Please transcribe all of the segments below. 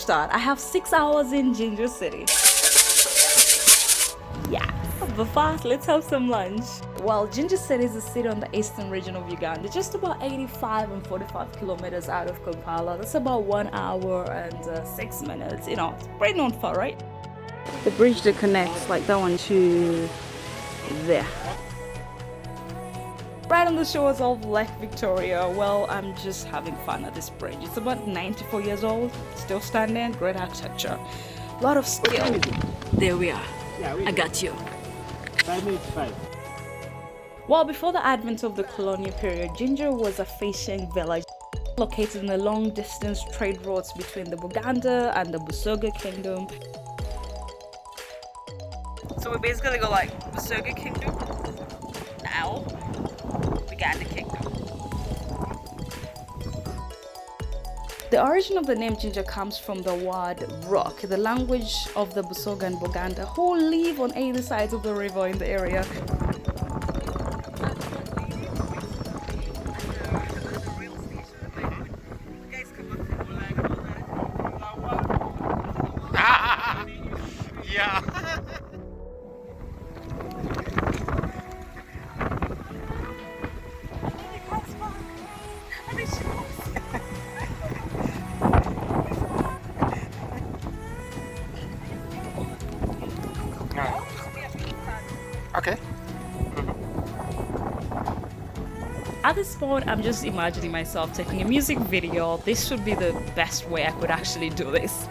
start. I have 6 hours in Jinja City. Yeah, but first, let's have some lunch. Well, Jinja City is a city on the eastern region of Uganda, just about 85 and 45 kilometers out of Kampala. That's about 1 hour and 6 minutes. You know, it's pretty not far, right? The bridge that connects like that one to there. Right on the shores of Lake Victoria. Well, I'm just having fun at this bridge. It's about 94 years old, still standing, great architecture, a lot of skill. There we are. I got you. 5 minutes, 5. Well, before the advent of the colonial period, Jinja was a fishing village located in the long-distance trade routes between the Buganda and the Busoga Kingdom. So we basically go like Busoga Kingdom, now Buganda Kingdom. The origin of the name Jinja comes from the word rock, the language of the Busoga and Buganda, who live on either sides of the river in the area. Yeah. Okay. At this point, I'm just imagining myself taking a music video. This should be the best way I could actually do this.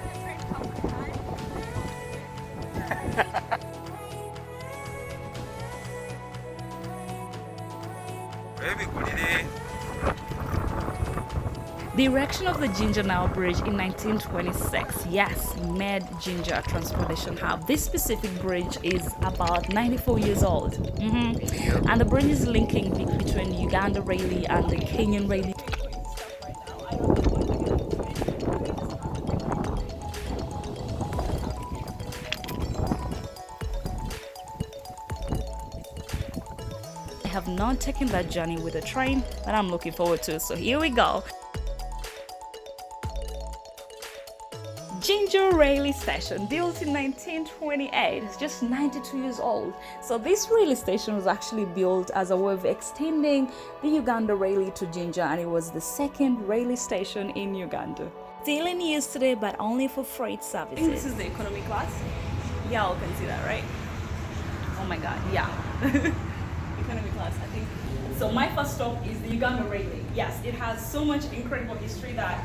The erection of the Jinja Now Bridge in 1926, yes, made Jinja a transportation hub. This specific bridge is about 94 years old. And the bridge is linking between Uganda Railway and the Kenyan Railway. I have not taken that journey with a train, but I'm looking forward to it. So here we go. Jinja Railway Station, built in 1928, it's just 92 years old. So this railway station was actually built as a way of extending the Uganda Railway to Jinja, and it was the second railway station in Uganda. Still in use today, but only for freight services. This is the economy class. Y'all can see that, right? Oh my God, yeah. Economy class, I think. So my first stop is the Uganda Railway. Yes, it has so much incredible history that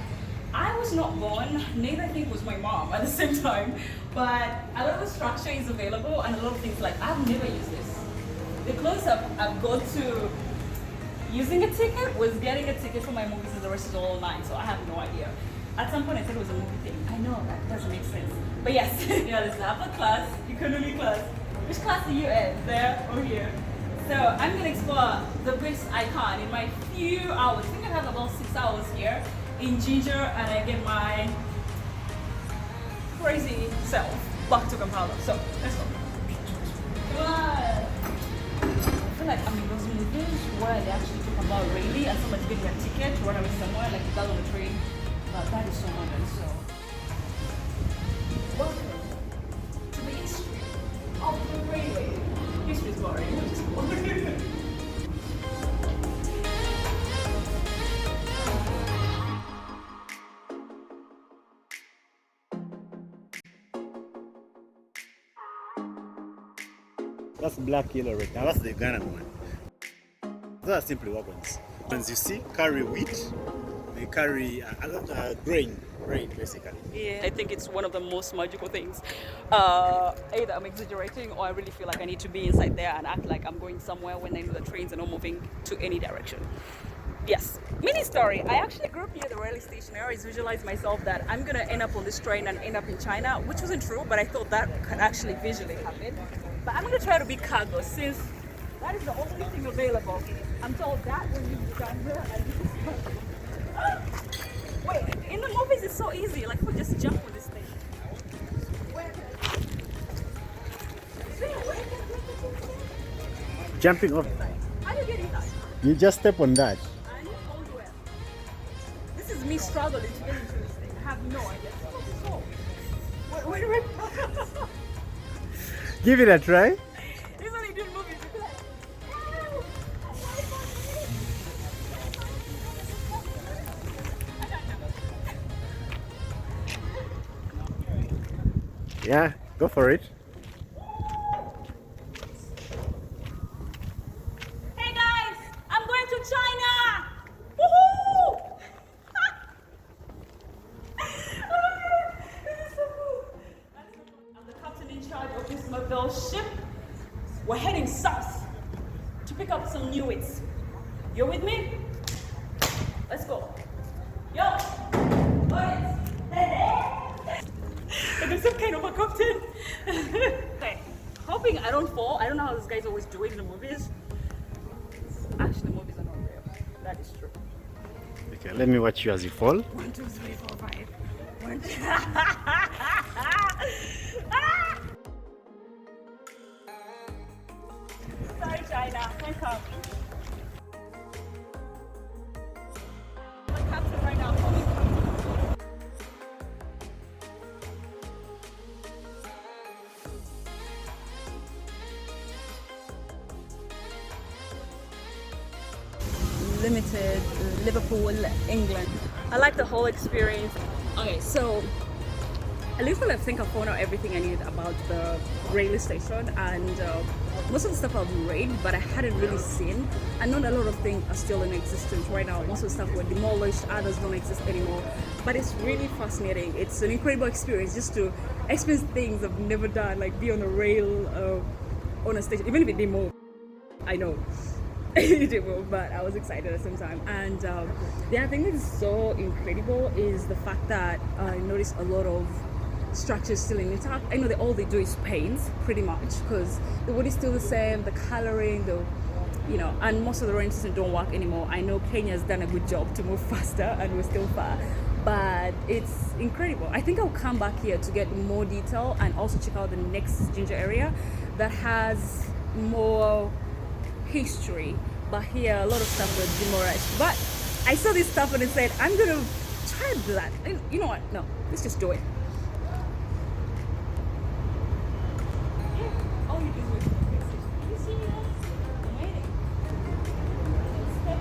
I was not born, neither I think was my mom at the same time, but a lot of the structure is available and a lot of things like I've never used this. The closest I've got to using a ticket was getting a ticket for my movies and the rest is all online, so I have no idea. At some point I said it was a movie thing. I know, that doesn't make sense. But yes, yeah, there's the upper class, economy class. Which class are you in? There or here? So I'm gonna explore the best I can in my few hours. I think I have about 6 hours here in Jinja, and I get my crazy self back to Kampala. So let's go. Come on. I feel like I'm in those movies where they actually talk about really and someone's getting a ticket to run away somewhere, like the guy on the train. But that is so modern. So welcome to the history of the railway. History is boring. Which is boring. That's black, yellow, red. Now that's the Ugandan one. Those are simply wagons. As you see, carry wheat. They carry a lot of grain basically. Yeah, I think it's one of the most magical things. Either I'm exaggerating or I really feel like I need to be inside there and act like I'm going somewhere when I know the trains are not moving to any direction. Yes. Mini story. I actually grew up near the railway station. I always visualized myself that I'm gonna end up on this train and end up in China, which wasn't true, but I thought that could actually visually happen. But I'm gonna try to be cargo since that is the only thing available. I'm told that when you Uganda and wait, in the movies it's so easy, like we just jump on this thing. Jumping off. How do you get inside? You just step on that. I need to hold well. This is me struggling to get into this thing. I have no idea. Wait. Give it a try. This is what they do in movies. They be like, Yeah, go for it. hey guys, I'm going to China! Woohoo! This is so cool. I'm the captain in charge of this Marvel ship. We're heading south to pick up some new wits. You're with me? Let's go. Yo! Audience! And there's some kind of a captain. Okay. Hoping I don't fall. I don't know how these guys always do it in the movies. Actually, the movies are not real. That is true. Okay, let me watch you as you fall. 1, 2, 3, 4, 5. 1, 2. Sorry, China. Can't come. The captain right now. Call me captain. Limited, Liverpool, England. I like the whole experience. Okay, so I literally think I found out everything I needed about the railway station, and most of the stuff I've read, but I hadn't really seen. I know a lot of things are still in existence right now. Most of the stuff were demolished, others don't exist anymore. But it's really fascinating. It's an incredible experience just to experience things I've never done, like be on a rail on a station, even if it didn't move. I know. It didn't move, but I was excited at the same time. And the other thing that is so incredible is the fact that I noticed a lot of structures still intact. I know that all they do is paint, pretty much, because the wood is still the same, the coloring, and most of the rain systems don't work anymore. I know Kenya has done a good job to move faster, and we're still far, but it's incredible. I think I'll come back here to get more detail and also check out the next Jinja area that has more history, but here a lot of stuff was demolished. But I saw this stuff and it said, I'm gonna try to do that. And you know what? No, let's just do it. All you do is you see that?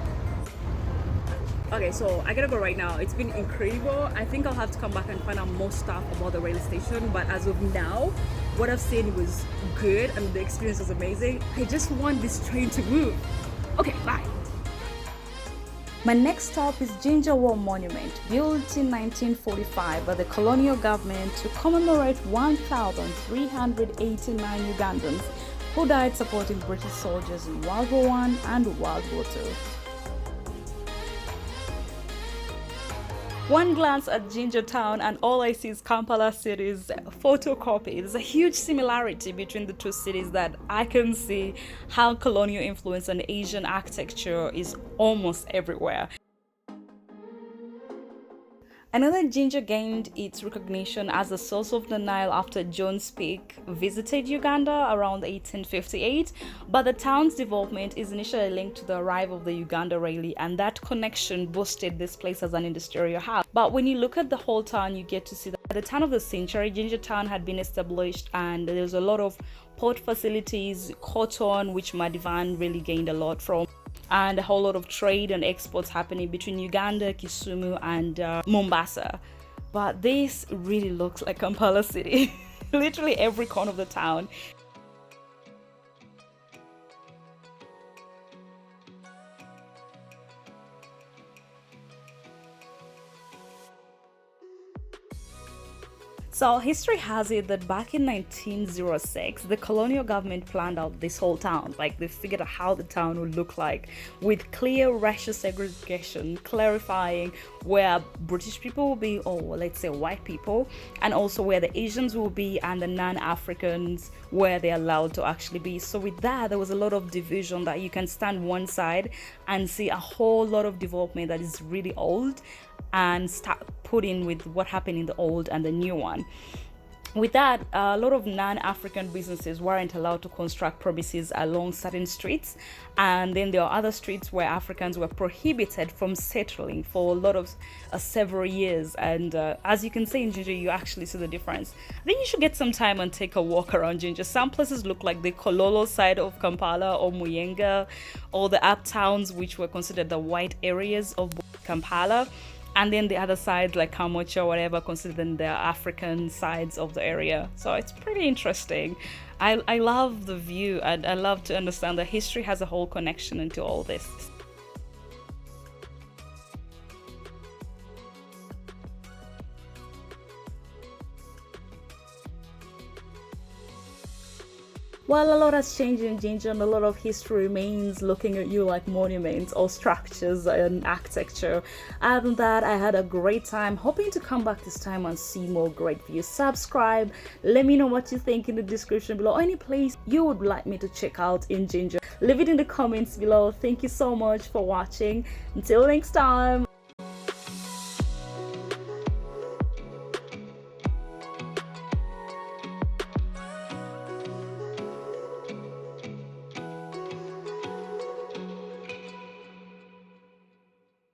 Okay, so I gotta go right now. It's been incredible. I think I'll have to come back and find out more stuff about the rail station, but as of now, what I've seen was good and the experience was amazing. I just want this train to move. Okay, bye. My next stop is Jinja War Monument, built in 1945 by the colonial government to commemorate 1,389 Ugandans who died supporting British soldiers in World War I and World War II. One glance at Jinja town and all I see is Kampala City's photocopy. There's a huge similarity between the two cities that I can see how colonial influence on Asian architecture is almost everywhere. Another Jinja gained its recognition as the source of the Nile after John Speke visited Uganda around 1858, but the town's development is initially linked to the arrival of the Uganda Railway, and that connection boosted this place as an industrial hub. But when you look at the whole town, you get to see that at the turn of the century, Jinja town had been established and there's a lot of port facilities, cotton, which Madivan really gained a lot from, and a whole lot of trade and exports happening between Uganda, Kisumu, and Mombasa. But this really looks like Kampala City. Literally every corner of the town. So history has it that back in 1906, the colonial government planned out this whole town. Like they figured out how the town would look like with clear racial segregation, clarifying where British people will be, or let's say white people, and also where the Asians will be and the non-Africans where they're allowed to actually be. So with that, there was a lot of division that you can stand one side and see a whole lot of development that is really old and start putting with what happened in the old and the new one. With that, a lot of non-African businesses weren't allowed to construct premises along certain streets, and then there are other streets where Africans were prohibited from settling for a lot of several years. And as you can see in Jinja, you actually see the difference. I think you should get some time and take a walk around Jinja. Some places look like the Kololo side of Kampala or Muyenga, or the uptowns, which were considered the white areas of Kampala. And then the other side, like Kamocha or whatever, considered the African sides of the area. So it's pretty interesting. I love the view, and I love to understand that history has a whole connection into all this. While a lot has changed in Jinja and a lot of history remains looking at you like monuments or structures and architecture. Other than that, I had a great time. Hoping to come back this time and see more great views. Subscribe. Let me know what you think in the description below. Any place you would like me to check out in Jinja. Leave it in the comments below. Thank you so much for watching. Until next time.